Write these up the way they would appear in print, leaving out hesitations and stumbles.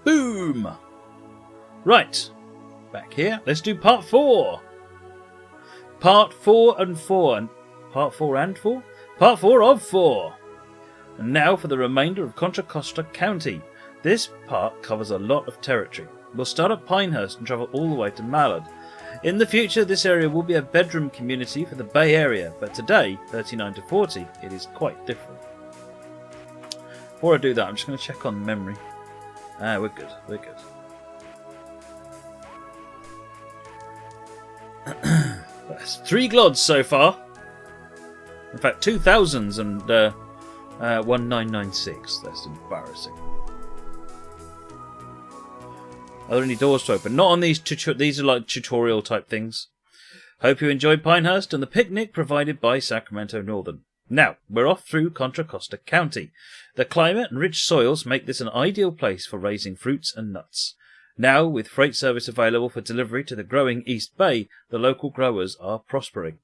Boom! Right, back here. Let's do part 4. Part 4 and 4. And part 4 and 4? Part 4 of 4. And now for the remainder of Contra Costa County. This part covers a lot of territory. We'll start at Pinehurst and travel all the way to Mallard. In the future, this area will be a bedroom community for the Bay Area, but today, 39 to 40, it is quite different. Before I do that, I'm just going to check on memory. We're good. That's 3 glods so far. In fact, 2,000s and 1996. That's embarrassing. Are there any doors to open? Not on these. These are like tutorial type things. Hope you enjoyed Pinehurst and the picnic provided by Sacramento Northern. Now, we're off through Contra Costa County. The climate and rich soils make this an ideal place for raising fruits and nuts. Now, with freight service available for delivery to the growing East Bay, the local growers are prospering.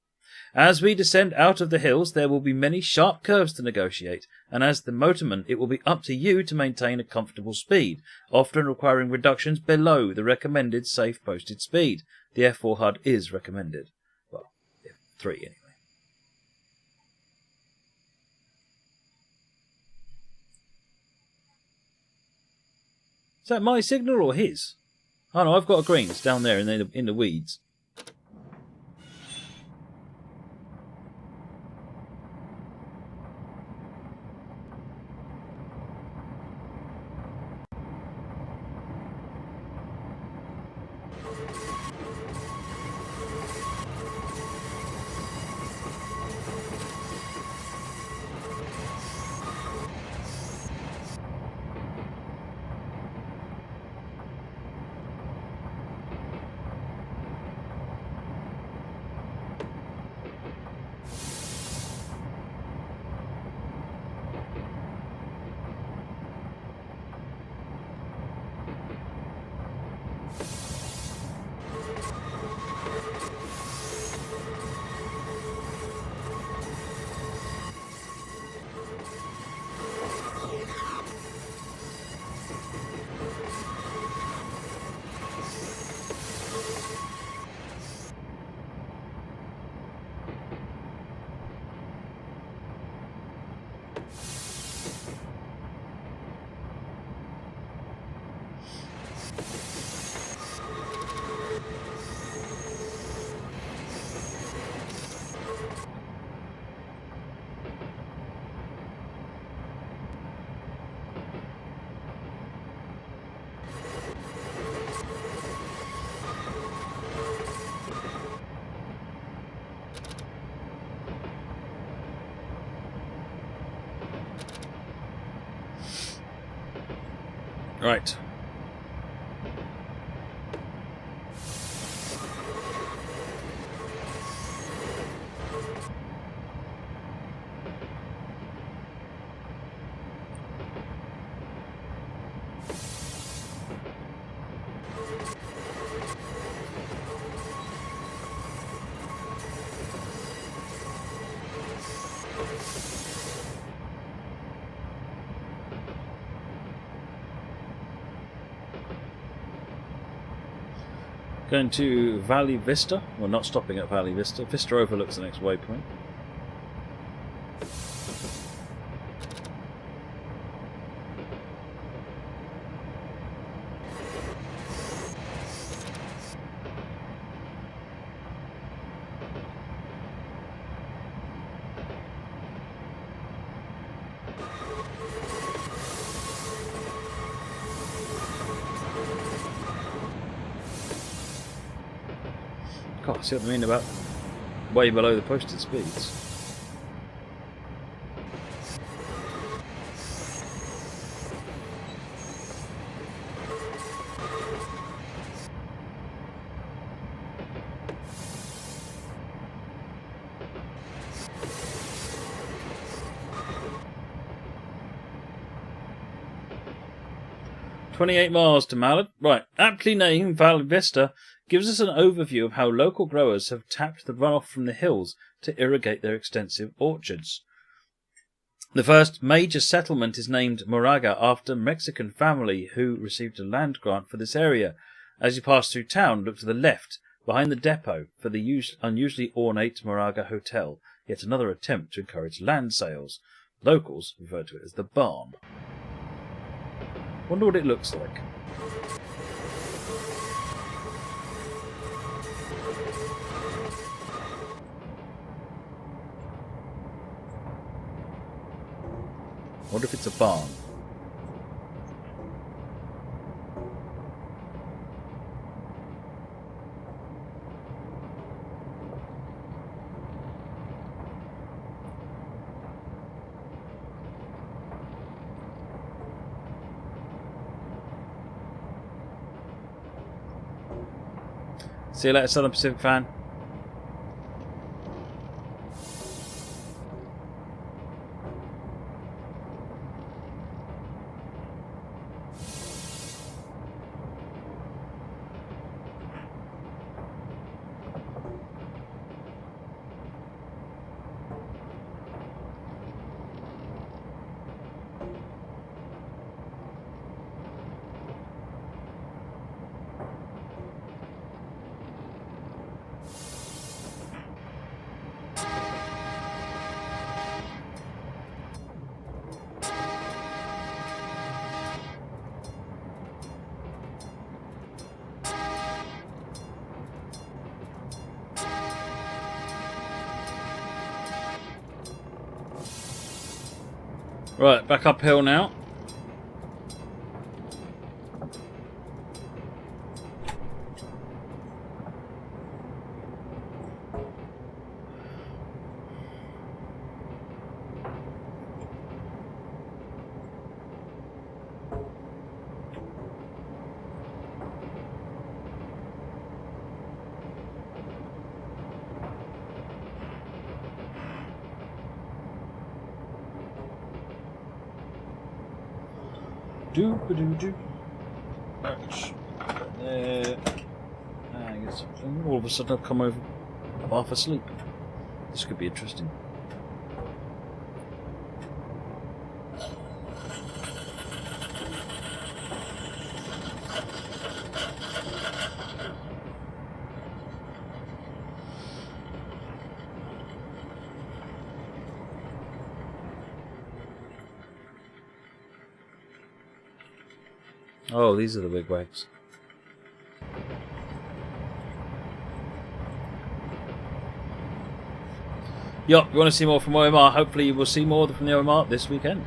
As we descend out of the hills, there will be many sharp curves to negotiate, and as the motorman, it will be up to you to maintain a comfortable speed, often requiring reductions below the recommended safe posted speed. The F4 HUD is recommended. Well, F3 anyway. Is that my signal or his? Oh no, I've got a green. It's down there in the weeds. Right. Going to Valley Vista. Well, not stopping at Valley Vista. Vista overlooks the next waypoint. God, see what I mean about way below the posted speeds. "28 miles to Mallard." Right, aptly named Valley Vista gives us an overview of how local growers have tapped the runoff from the hills to irrigate their extensive orchards. The first major settlement is named Moraga after a Mexican family who received a land grant for this area. As you pass through town, look to the left, behind the depot, for the unusually ornate Moraga Hotel, yet another attempt to encourage land sales. Locals refer to it as the barn. Wonder what it looks like. Wonder if it's a barn. See you later, Southern Pacific fan. Right, back uphill now. Do. Ouch. There. I guess all of a sudden I've come over half asleep. This could be interesting. Oh, these are the wigwags. Yup, you want to see more from OMR? Hopefully you will see more from the OMR this weekend.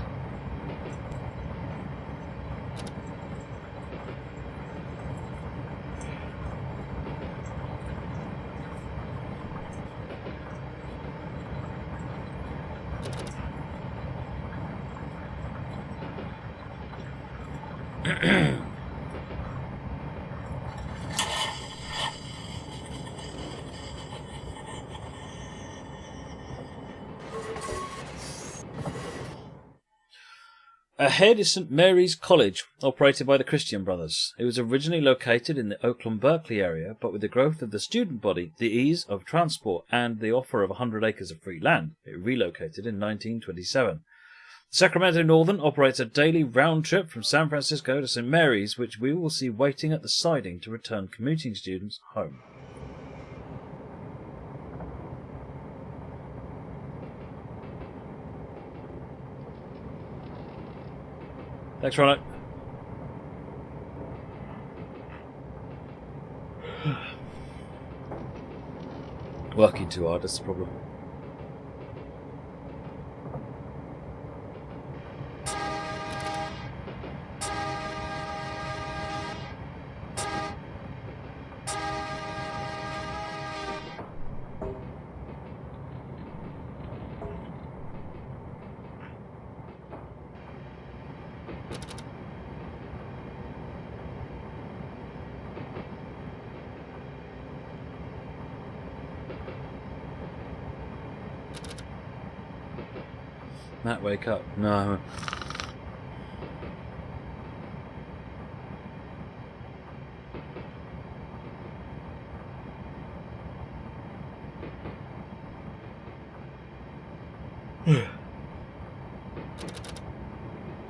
Ahead is St Mary's College, operated by the Christian Brothers. It was originally located in the Oakland-Berkeley area, but with the growth of the student body, the ease of transport, and the offer of 100 acres of free land, it relocated in 1927. Sacramento Northern operates a daily round trip from San Francisco to St Mary's, which we will see waiting at the siding to return commuting students home. Thanks, Ronald. Working too hard, that's the problem. Matt, wake up. No.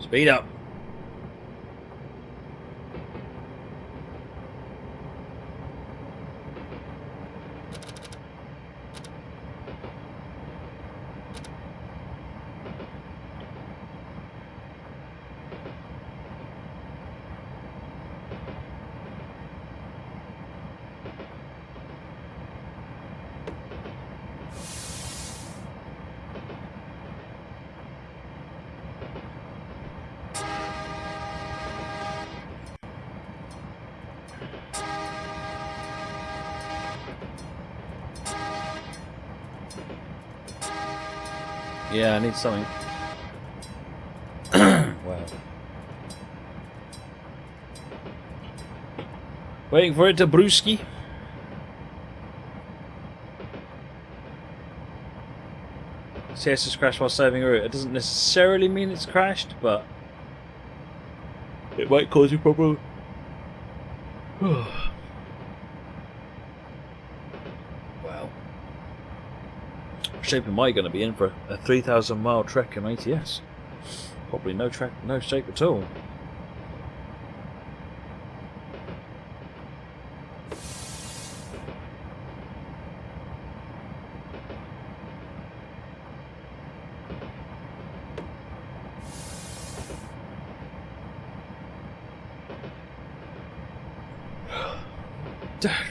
Speed up. Yeah, I need something. Wow. Waiting for it to brewski. CS has crashed while saving a route. It doesn't necessarily mean it's crashed, but it might cause you problem. Wow. What shape am I going to be in for a 3,000 mile trek in ATS? Probably no shape at all.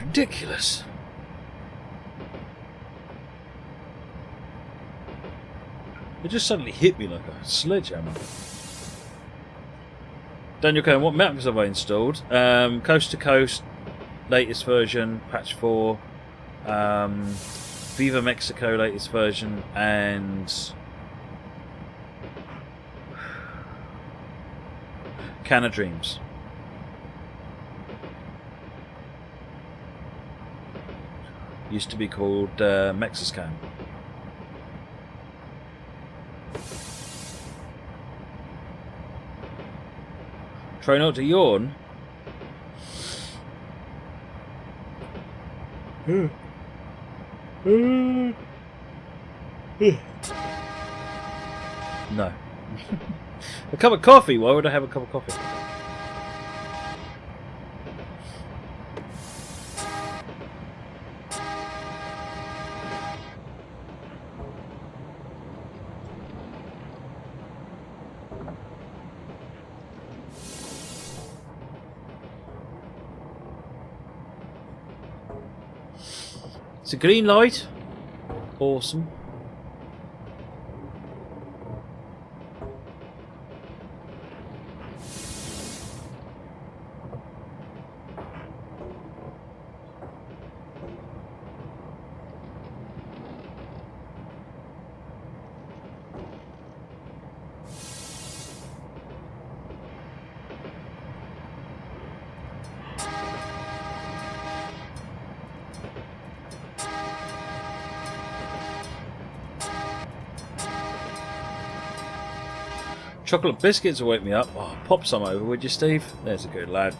Ridiculous. It just suddenly hit me like a sledgehammer. Daniel Cohen, what maps have I installed? Coast to Coast, latest version, patch 4, Viva Mexico, latest version, and Can of Dreams. Used to be called Mexiscan. Try not to yawn. No. A cup of coffee? Why would I have a cup of coffee? It's a green light. Awesome. Chocolate biscuits will wake me up. Oh, pop some over, would you, Steve? There's a good lad.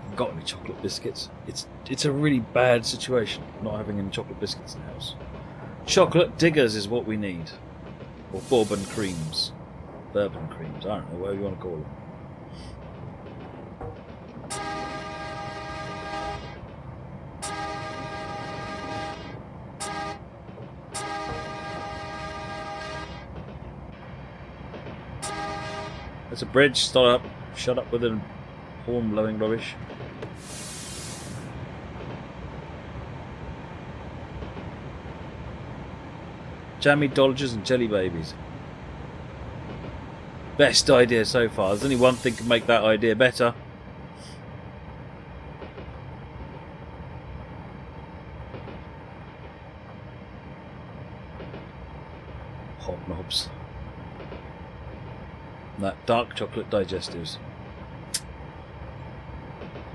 Haven't got any chocolate biscuits. It's a really bad situation not having any chocolate biscuits in the house. Chocolate diggers is what we need, or bourbon creams, bourbon creams. I don't know whatever you want to call them. There's a bridge, stop up, shut up with a horn blowing rubbish. Jammy Dodgers and Jelly Babies. Best idea so far. There's only one thing can make that idea better. Hobnobs. That dark chocolate digestives.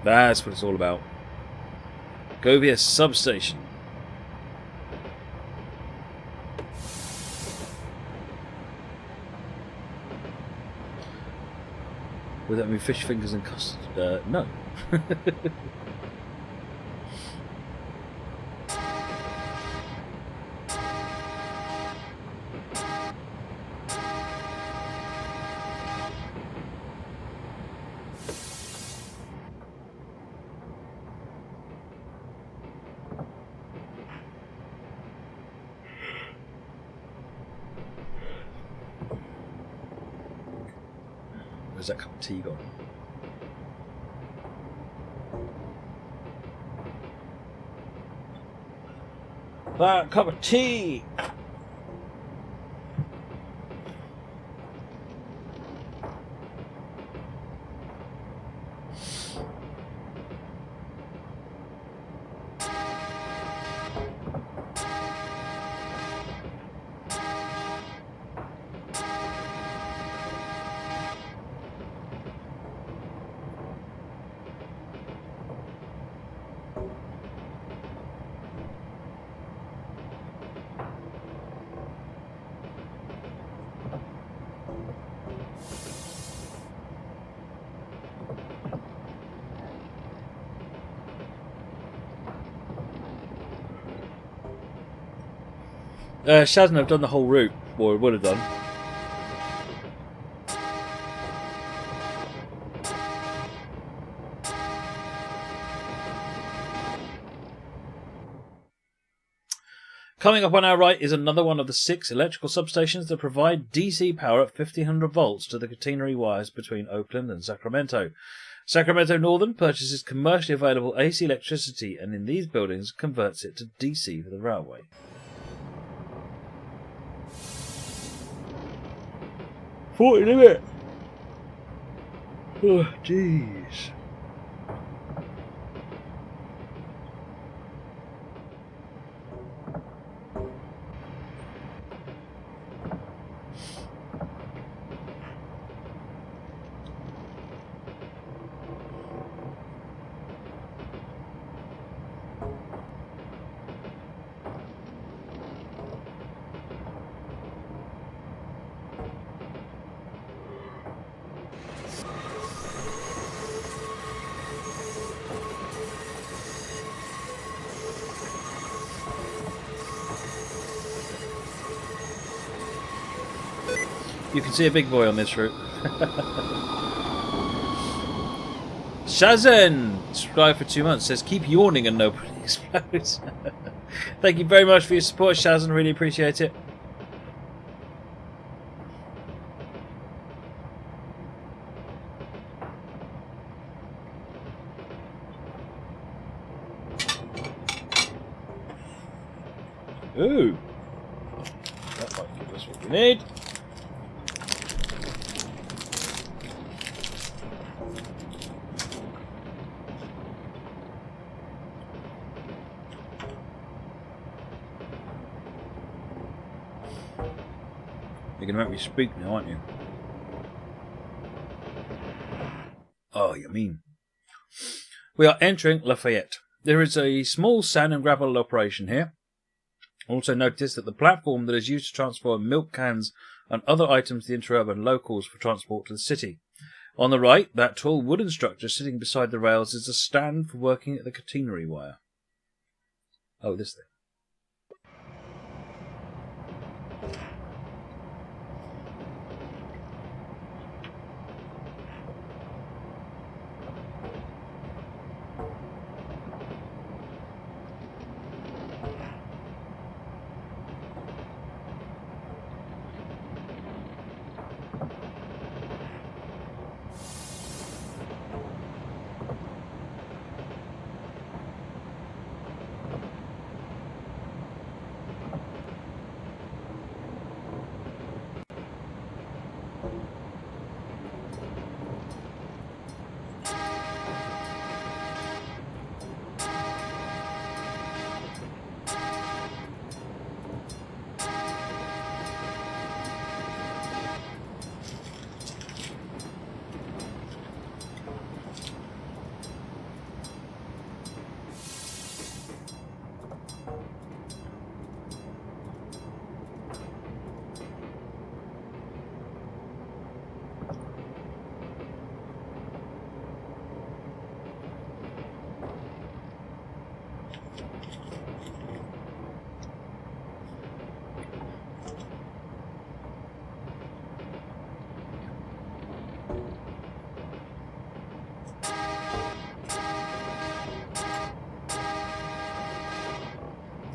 That's what it's all about. Govia substation. Would that mean fish fingers and custard? No. Where's that cup of tea gone? That cup of tea! Shazna have done the whole route, or would have done. Coming up on our right is another one of the 6 electrical substations that provide DC power at 1500 volts to the catenary wires between Oakland and Sacramento. Sacramento Northern purchases commercially available AC electricity and in these buildings converts it to DC for the railway. $40 limit. Oh, jeez. You can see a big boy on this route. Shazan, subscribed for 2 months, says keep yawning and nobody explodes. Thank you very much for your support, Shazan. Really appreciate it. Ooh, that might give us what we need. You're going to make me speak now, aren't you? Oh, you mean. We are entering Lafayette. There is a small sand and gravel operation here. Also notice that the platform that is used to transport milk cans and other items to the interurban locals for transport to the city. On the right, that tall wooden structure sitting beside the rails is a stand for working at the catenary wire. Oh, this thing.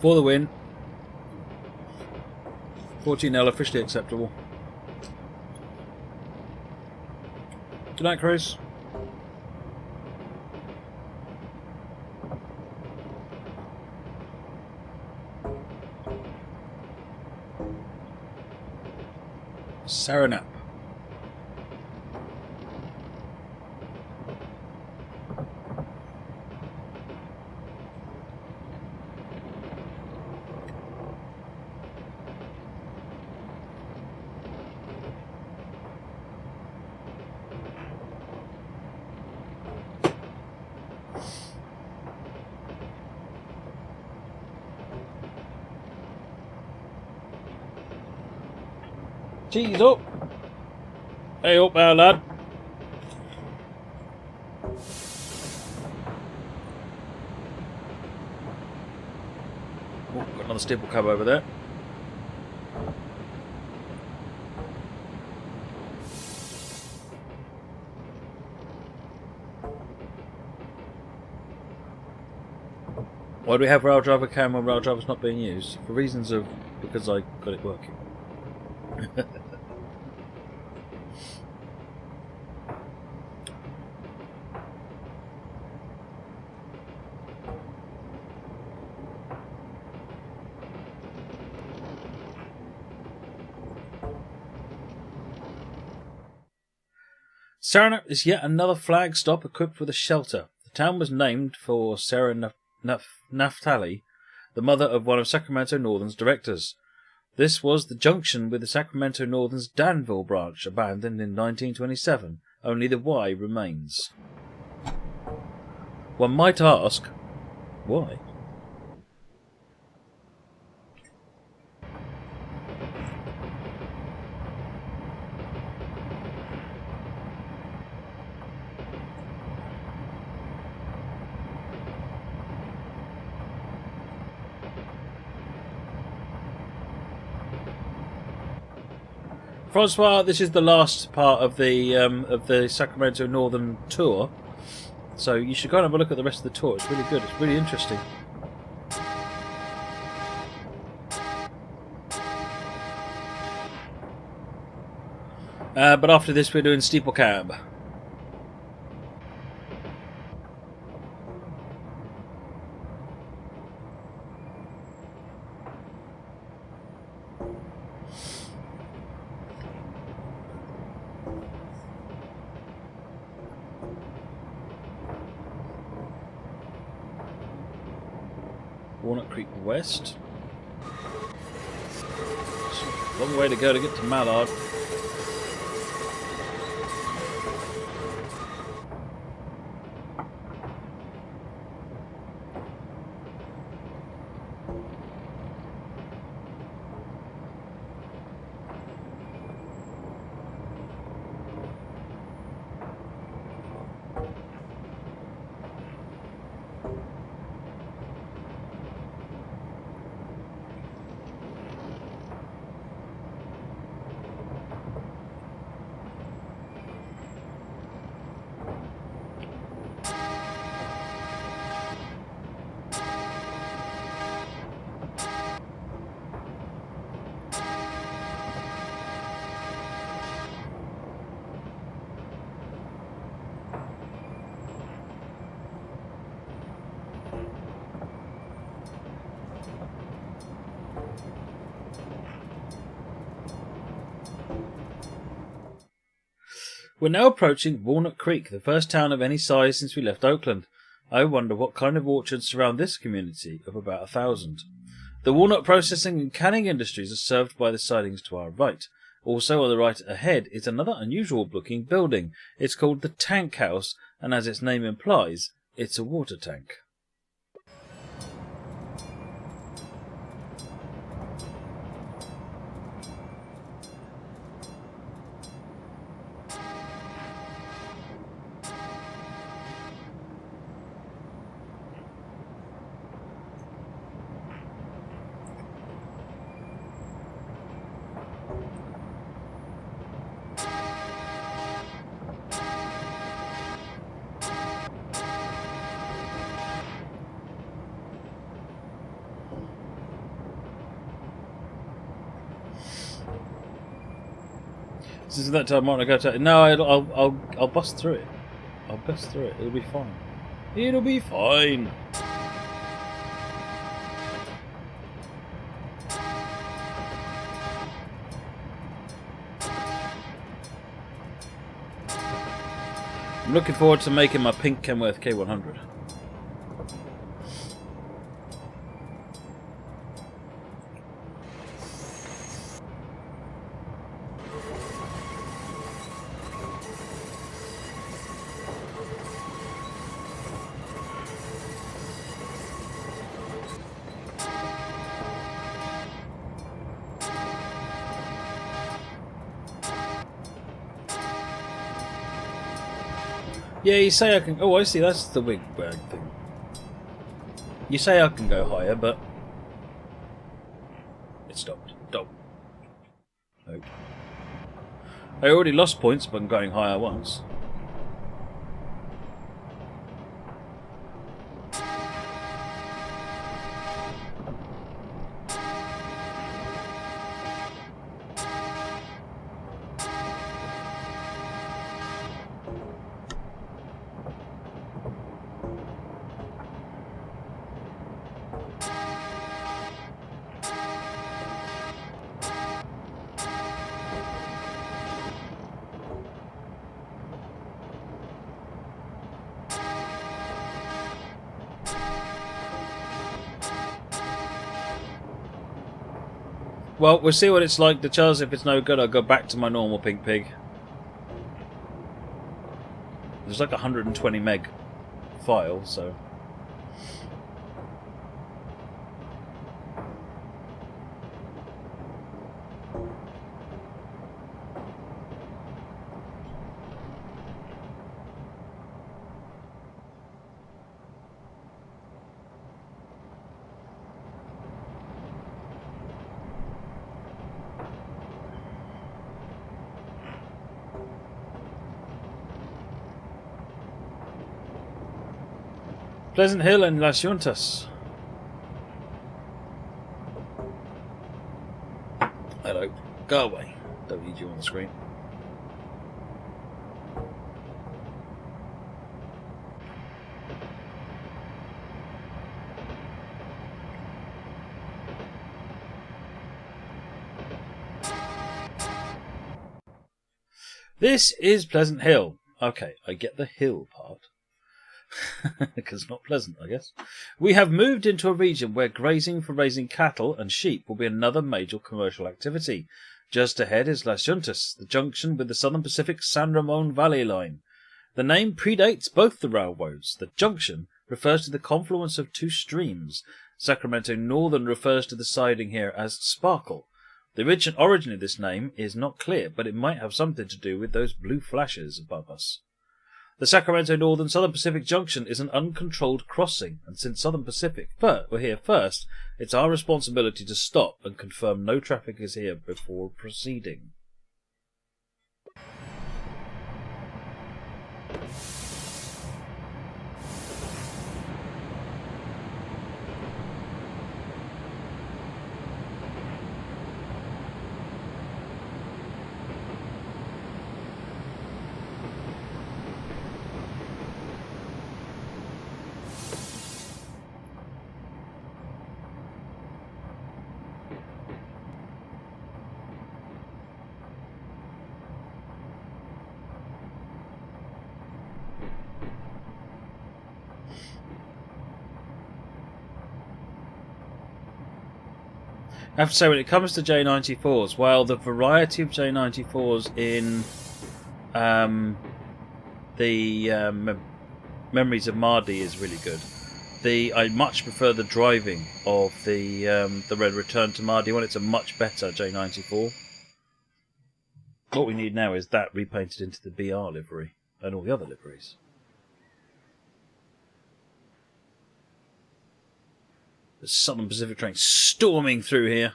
For the win. 14L officially acceptable. Good night, Chris. Sarahna. Cheese up! Hey up there, lad! Oh, got another steeple cab over there. Why do we have rail driver cam when rail driver's not being used? For reasons of because I got it working. Sarahna is yet another flag stop equipped with a shelter. The town was named for Sarah Naphtali, the mother of one of Sacramento Northern's directors. This was the junction with the Sacramento Northern's Danville branch, abandoned in 1927. Only the Y remains. One might ask, why? Francois, this is the last part of the Sacramento Northern tour, so you should go and have a look at the rest of the tour. It's really good. It's really interesting. But after this, we're doing steeple cab. Walnut Creek West. It's a long way to go to get to Mallard. We're now approaching Walnut Creek, the first town of any size since we left Oakland. I wonder what kind of orchards surround this community of about 1,000. The walnut processing and canning industries are served by the sidings to our right. Also on the right ahead is another unusual looking building. It's called the Tank House, and as its name implies, it's a water tank. Is that time I go to? No, I'll bust through it. I'll bust through it. It'll be fine. It'll be fine. I'm looking forward to making my pink Kenworth K100. Yeah, you say I can... Oh, I see, that's the wig bag thing. You say I can go higher, but... It stopped. Nope. Nope. I already lost points by going higher once. Well, we'll see what it's like. The chance if it's no good, I'll go back to my normal pink pig. There's like 120 meg file, so... Pleasant Hill and Las Juntas. Hello. Go away. Don't need you on the screen. This is Pleasant Hill. Okay, I get the hill part. Because it's not pleasant, I guess. We have moved into a region where grazing for raising cattle and sheep will be another major commercial activity. Just ahead is Las Juntas, the junction with the Southern Pacific San Ramon Valley line. The name predates both the railroads. The junction refers to the confluence of two streams. Sacramento Northern refers to the siding here as Sparkle. The origin of this name is not clear, but it might have something to do with those blue flashes above us. The Sacramento Northern Southern Pacific Junction is an uncontrolled crossing, and since Southern Pacific were here first, it's our responsibility to stop and confirm no traffic is here before proceeding. I have to say, when it comes to J94s, while the variety of J94s in the Memories of Mardi is really good, I much prefer the driving of the Red Return to Mardi one. It's a much better J94. What we need now is that repainted into the BR livery and all the other liveries. The Southern Pacific train storming through here.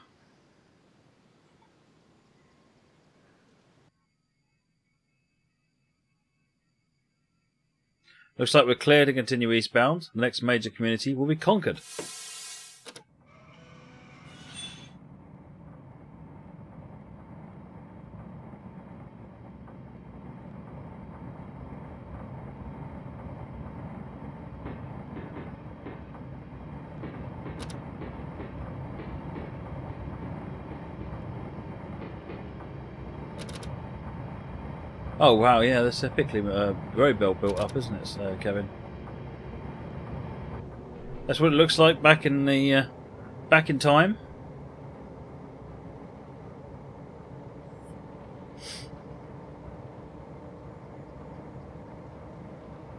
Looks like we're clear to continue eastbound. The next major community will be Concord. Oh wow, yeah, that's epically very well built up, isn't it, Kevin? That's what it looks like back in the back in time.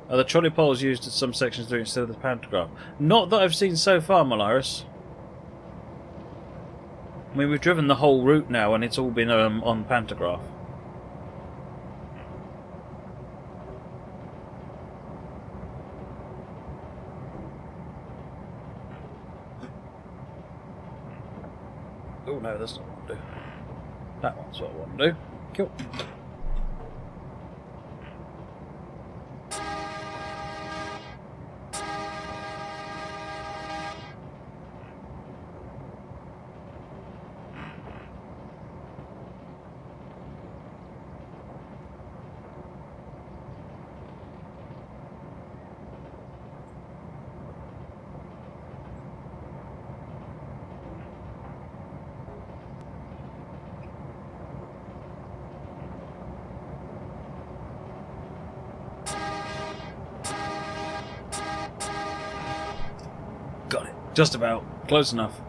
Are the trolley poles used at some sections doing instead of the pantograph? Not that I've seen so far, Malaris. I mean, we've driven the whole route now, and it's all been on pantograph. Oh no, that's not what I want to do. That one's what I want to do. Cool. Got it. Just about. Close enough.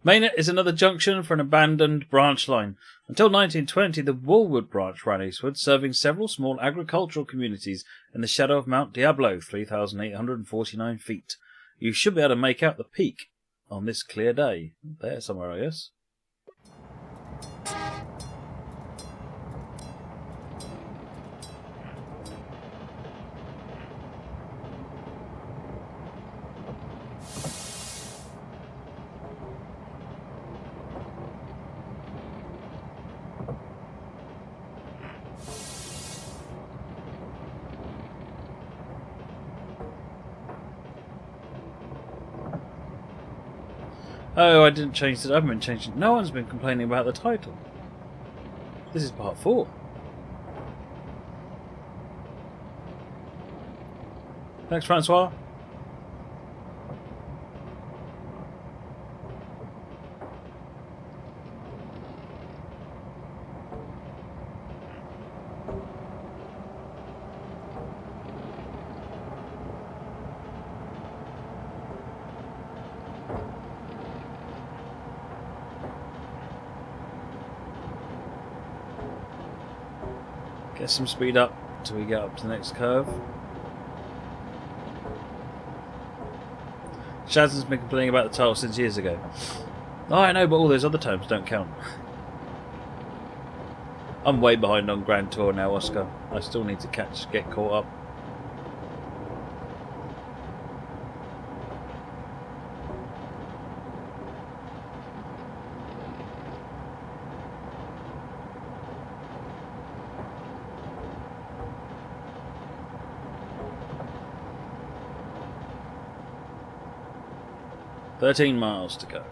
Maynard is another junction for an abandoned branch line. Until 1920, the Woolwood branch ran eastward, serving several small agricultural communities in the shadow of Mount Diablo, 3,849 feet. You should be able to make out the peak on this clear day. There somewhere, I guess. Oh, I didn't change it. I haven't been changing. No one's been complaining about the title. This is part 4. Thanks, Francois. Get some speed up until we get up to the next curve. Shazam's been complaining about the title since years ago. Oh, I know, but all those other terms don't count. I'm way behind on Grand Tour now, Oscar. I still need to get caught up. "13 miles to go."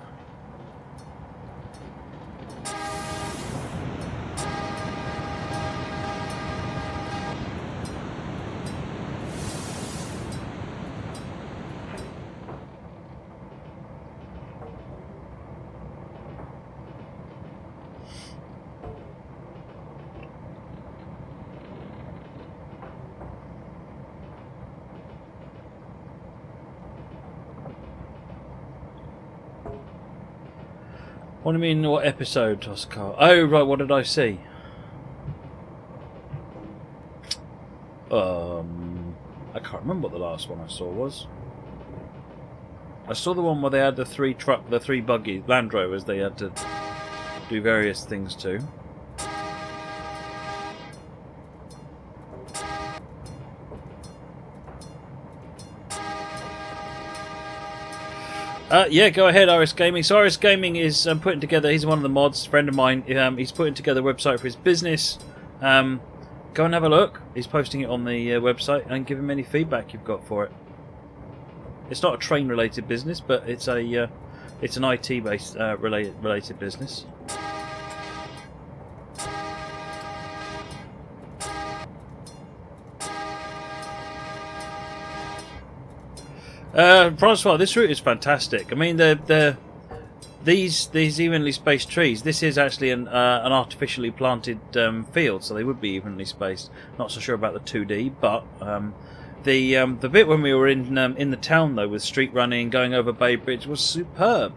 What do you mean, what episode, Oscar? Oh, right, what did I see? I can't remember what the last one I saw was. I saw the one where they had the three buggy Land Rovers they had to do various things to. Yeah, go ahead, Iris Gaming. So Iris Gaming is putting together, he's one of the mods, a friend of mine. He's putting together a website for his business. Go and have a look. He's posting it on the website, and give him any feedback you've got for it. It's not a train-related business, but it's a it's an IT-based related business. Francois, this route is fantastic. I mean, these evenly spaced trees. This is actually an artificially planted field, so they would be evenly spaced. Not so sure about the 2D, but the bit when we were in the town though, with street running, going over Bay Bridge, was superb.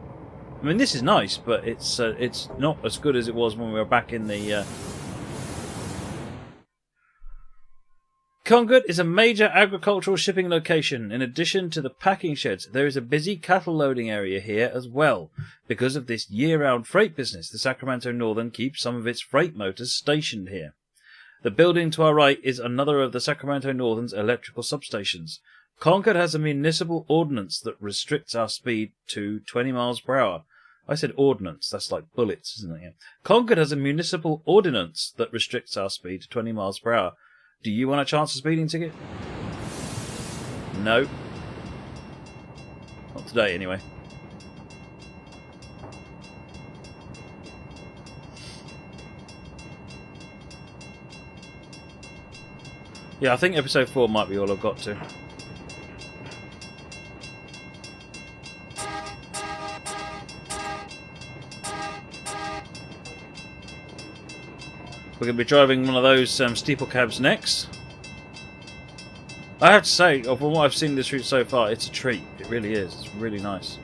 I mean, this is nice, but it's not as good as it was when we were back in the. Concord is a major agricultural shipping location. In addition to the packing sheds, there is a busy cattle loading area here as well. Because of this year-round freight business, the Sacramento Northern keeps some of its freight motors stationed here. The building to our right is another of the Sacramento Northern's electrical substations. Concord has a municipal ordinance that restricts our speed to 20 miles per hour. I said ordinance, that's like bullets, isn't it? Concord has a municipal ordinance that restricts our speed to 20 miles per hour. Do you want a chance of speeding ticket? No. Not today, anyway. Yeah, I think episode 4 might be all I've got to. We're going to be driving one of those steeple cabs next. I have to say, from what I've seen this route so far, it's a treat. It really is. It's really nice.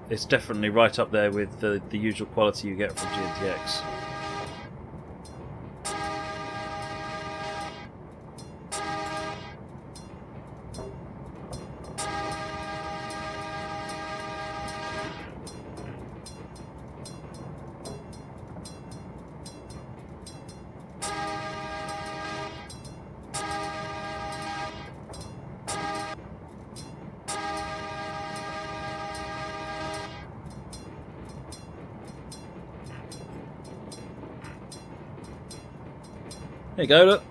It's definitely right up there with the usual quality you get from GNTX. There you go, look.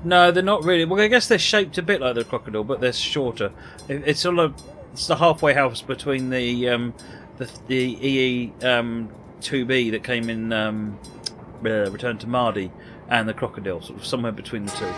No, they're not really. Well, I guess they're shaped a bit like the crocodile, but they're shorter. It's sort of the halfway house between the EE 2B that came in Return to Mardi and the crocodile, sort of somewhere between the two.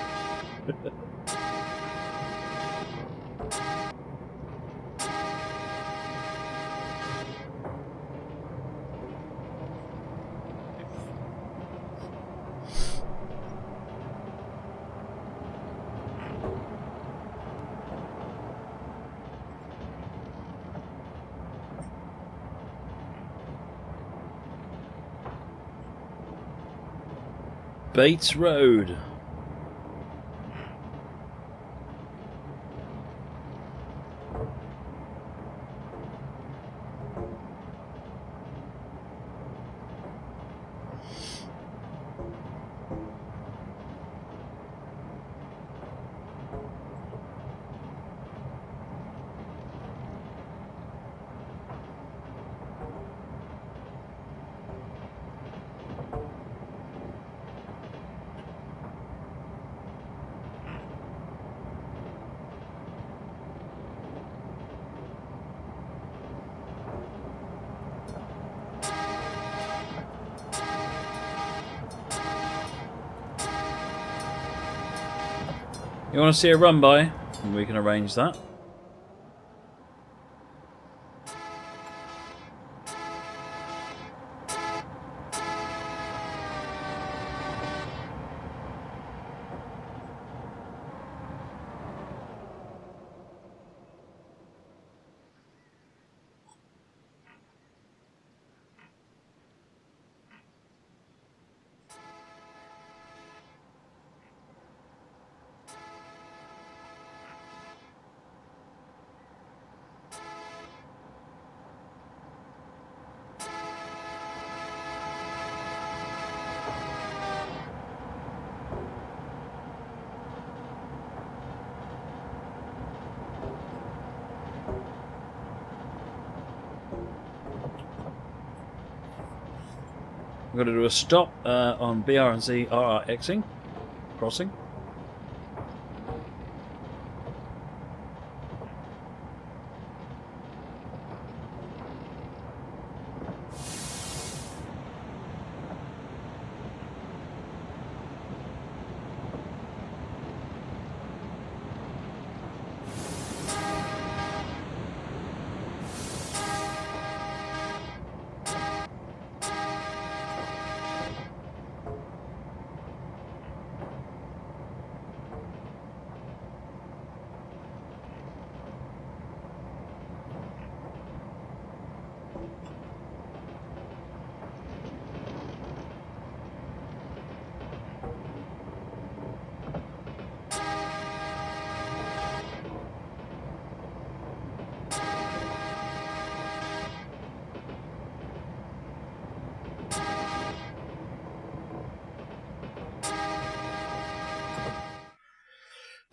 Bates Road. You want to see a run by? We can arrange that. We're going to do a stop on BR and Z RRXing crossing.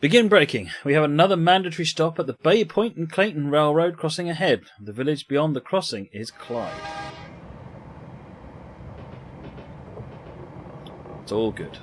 Begin braking. We have another mandatory stop at the Bay Point and Clayton Railroad crossing ahead. The village beyond the crossing is Clyde. It's all good.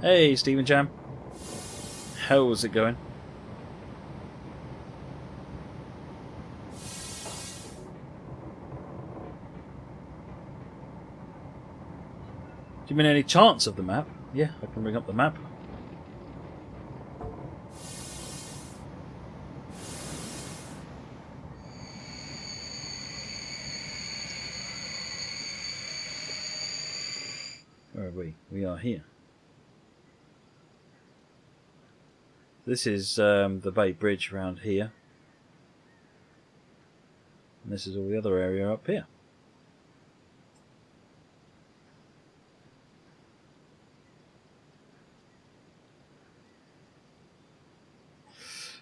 Hey, Stephen Jam. How's it going? Do you mean any chance of the map? Yeah, I can bring up the map. Where are we? We are here. This is the Bay Bridge around here. And this is all the other area up here.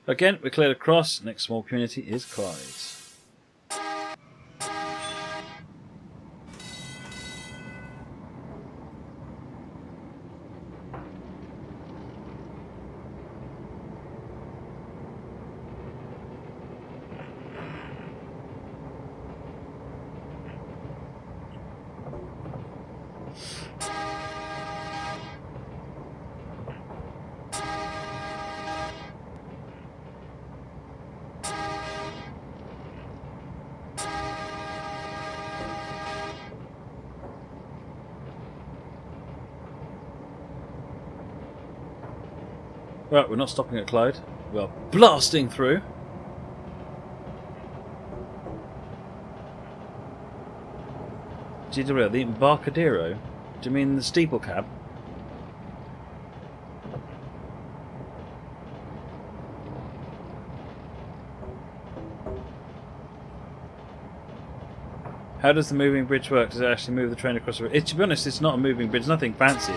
Again, we're cleared across. Next small community is Clyde's. Right, we're not stopping at Clyde. We are blasting through. GW, the Embarcadero? Do you mean the steeple cab? How does the moving bridge work? Does it actually move the train across the bridge? To be honest, it's not a moving bridge. It's nothing fancy.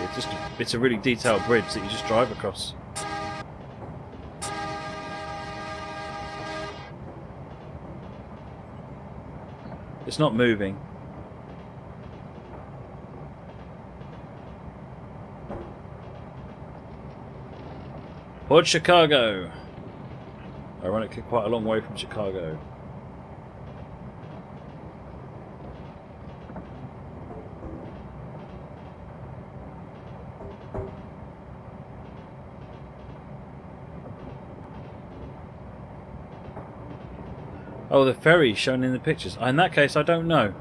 It's a really detailed bridge that you just drive across. It's not moving. Port Chicago. Ironically, quite a long way from Chicago. Oh, the ferry shown in the pictures. In that case, I don't know.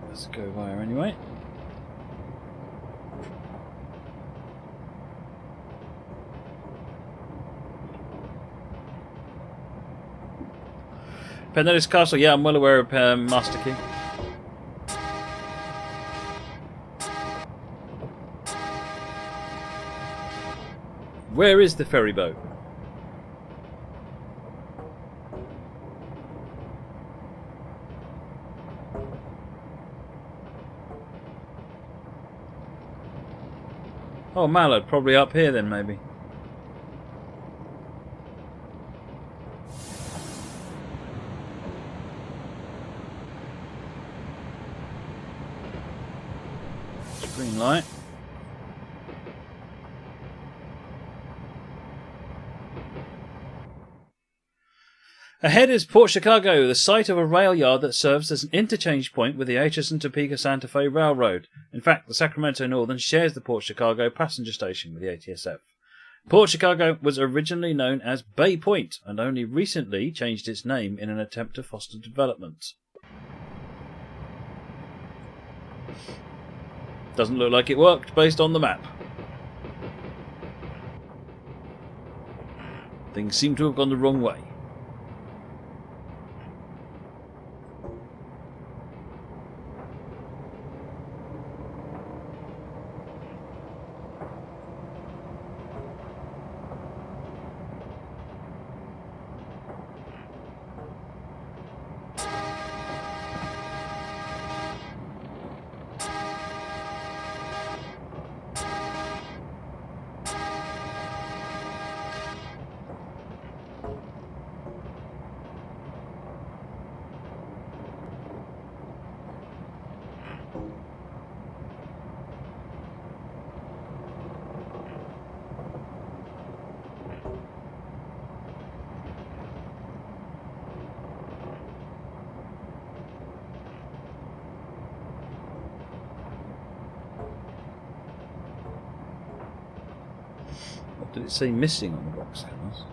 Let's go via anyway. Pinehurst Castle, yeah, I'm well aware of Master Key. Where is the ferry boat? Oh, Mallard, probably up here then, maybe. Green light. Ahead is Port Chicago, the site of a rail yard that serves as an interchange point with the Atchison Topeka Santa Fe Railroad. In fact, the Sacramento Northern shares the Port Chicago passenger station with the ATSF. Port Chicago was originally known as Bay Point and only recently changed its name in an attempt to foster development. Doesn't look like it worked based on the map. Things seem to have gone the wrong way. What did it say missing on the box cars?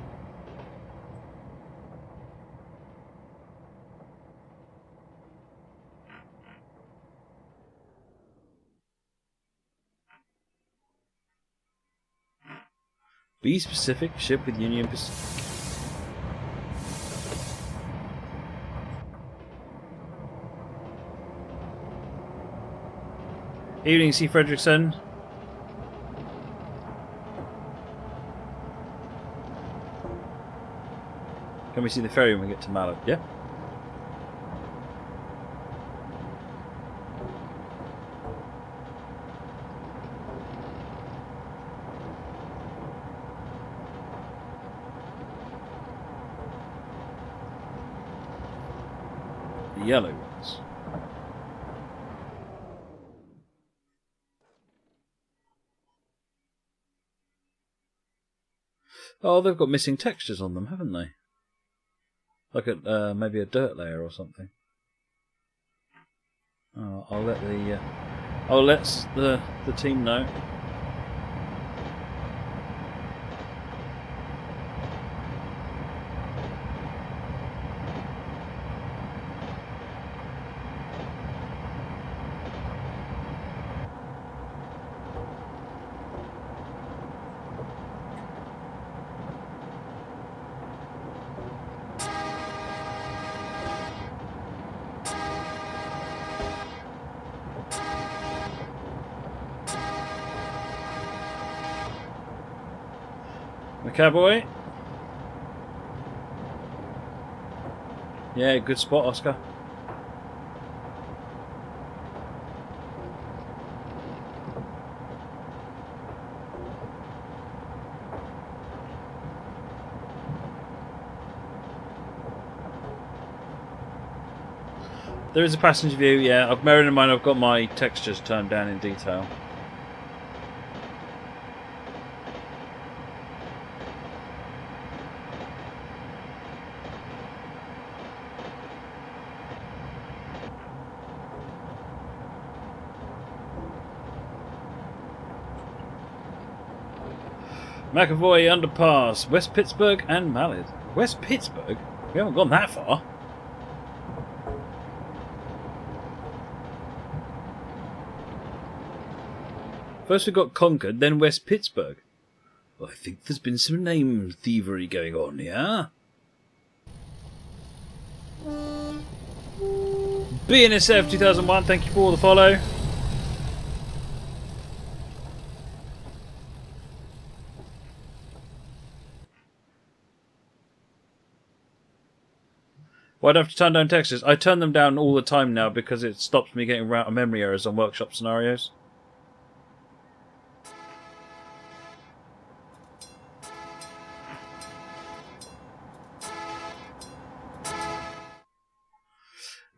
Be specific, ship with Union Pacific. Evening, C. Fredrickson. Can we see the ferry when we get to Mallard? Yeah. The yellow ones. Oh, they've got missing textures on them, haven't they? Like a maybe a dirt layer or something. Oh, I'll let the team know. Cowboy. Yeah, good spot, Oscar. There is a passenger view, yeah. Bearing in mind I've got my textures turned down in detail. McAvoy underpass, West Pittsburgh and Mallard. West Pittsburgh? We haven't gone that far. First we got Concord, then West Pittsburgh. Well, I think there's been some name thievery going on here. BNSF 2001, thank you for the follow. Why do I have to turn down textures? I turn them down all the time now because it stops me getting out of memory errors on workshop scenarios.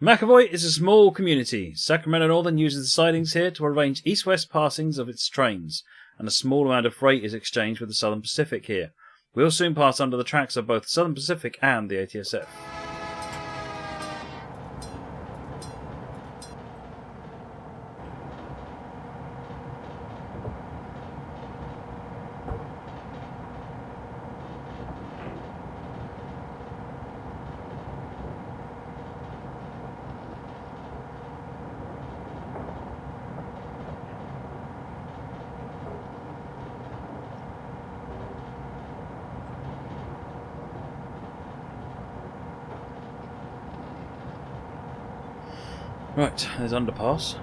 McAvoy is a small community. Sacramento Northern uses the sidings here to arrange east-west passings of its trains, and a small amount of freight is exchanged with the Southern Pacific here. We'll soon pass under the tracks of both Southern Pacific and the ATSF. Right, there's underpass.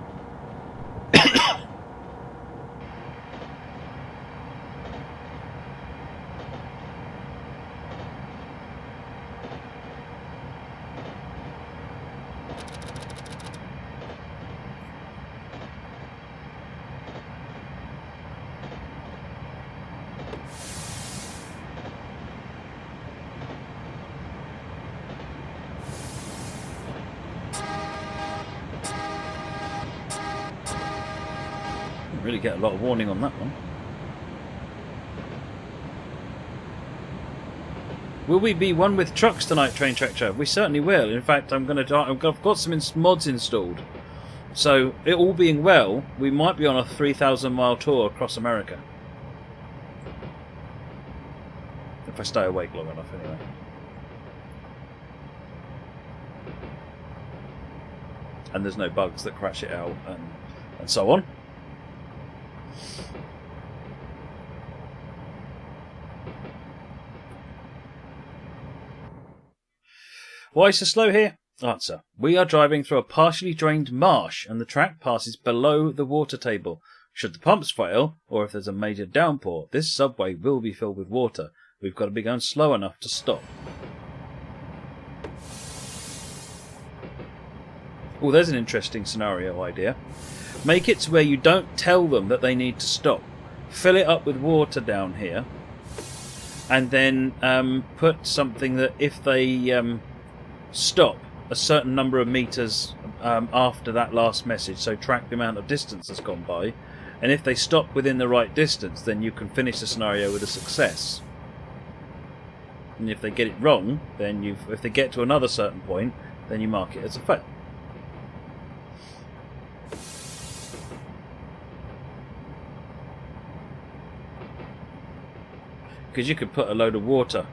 Really get a lot of warning on that one. Will we be one with trucks tonight, Train Tractor? We certainly will. In fact, I've got some mods installed. So, it all being well, we might be on a 3,000-mile tour across America. If I stay awake long enough, anyway. And there's no bugs that crash it out, and so on. Why so slow here? Answer. We are driving through a partially drained marsh and the track passes below the water table. Should the pumps fail, or if there's a major downpour, this subway will be filled with water. We've got to be going slow enough to stop. Oh, there's an interesting scenario idea. Make it to where you don't tell them that they need to stop. Fill it up with water down here. And then put something that if they stop a certain number of meters after that last message, so track the amount of distance that's gone by, and if they stop within the right distance, then you can finish the scenario with a success. And if they get it wrong, then if they get to another certain point, then you mark it as a fail. Because you could put a load of water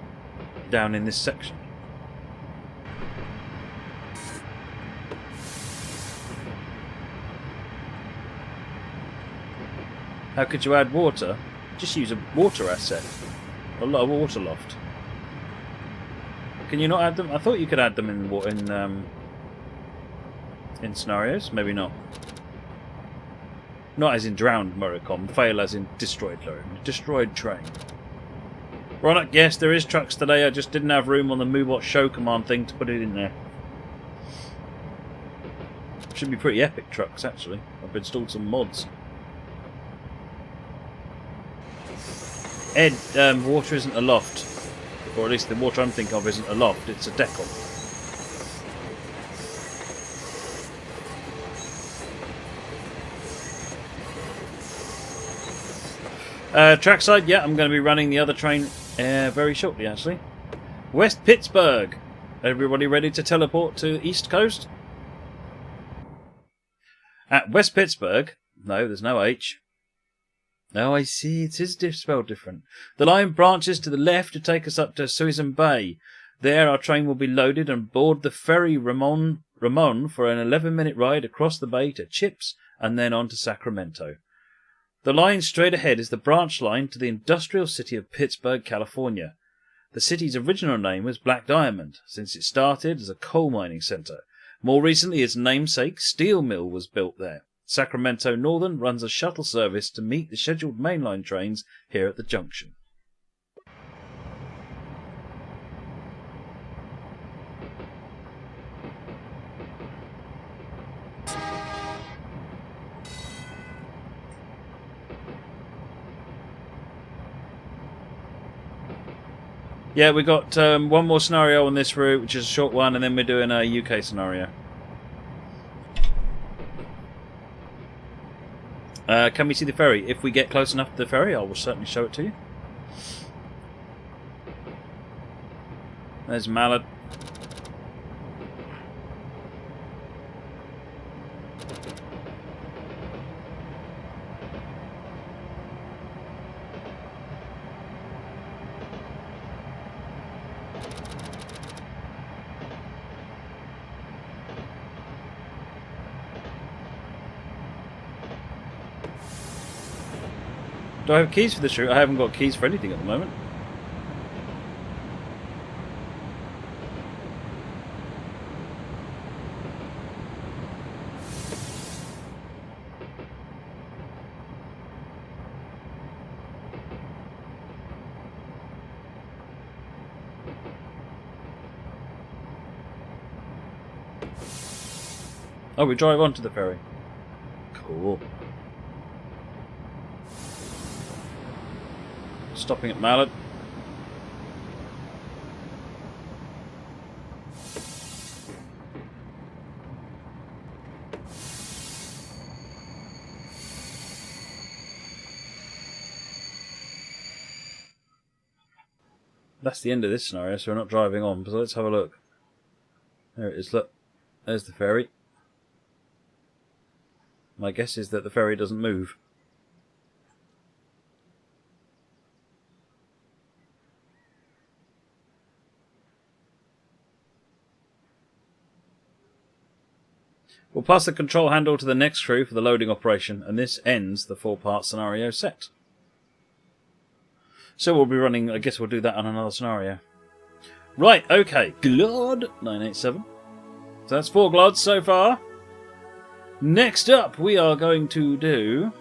down in this section. How could you add water? Just use a water asset. A lot of water loft. Can you not add them? I thought you could add them in scenarios. Maybe not. Not as in drowned Moricom. Fail as in destroyed train. Right, yes, there is trucks today. I just didn't have room on the MooBot show command thing to put it in there. Should be pretty epic trucks, actually. I've installed some mods. Ed, water isn't a loft. Or at least the water I'm thinking of isn't a loft, it's a decal. Trackside, yeah, I'm going to be running the other train very shortly, actually. West Pittsburgh. Everybody ready to teleport to the East Coast? At West Pittsburgh, no, there's no H. Oh, I see, it is spelled different. The line branches to the left to take us up to Suisun Bay. There our train will be loaded and board the ferry Ramon for an 11-minute ride across the bay to Chips and then on to Sacramento. The line straight ahead is the branch line to the industrial city of Pittsburgh, California. The city's original name was Black Diamond, since it started as a coal mining center, More recently, its namesake steel mill was built there. Sacramento Northern runs a shuttle service to meet the scheduled mainline trains here at the junction. Yeah, we got one more scenario on this route, which is a short one, and then we're doing a UK scenario. Can we see the ferry? If we get close enough to the ferry, I will certainly show it to you. There's Mallard. Do I have keys for this route? I haven't got keys for anything at the moment. Oh, we drive onto the ferry. Cool. Stopping at Mallard. That's the end of this scenario, so we're not driving on, but let's have a look. There it is, look. There's the ferry. My guess is that the ferry doesn't move. We'll pass the control handle to the next crew for the loading operation, and this ends the 4-part scenario set. So we'll be running, I guess we'll do that on another scenario. Right, okay, Glod 987. So that's 4 Glods so far. Next up, we are going to do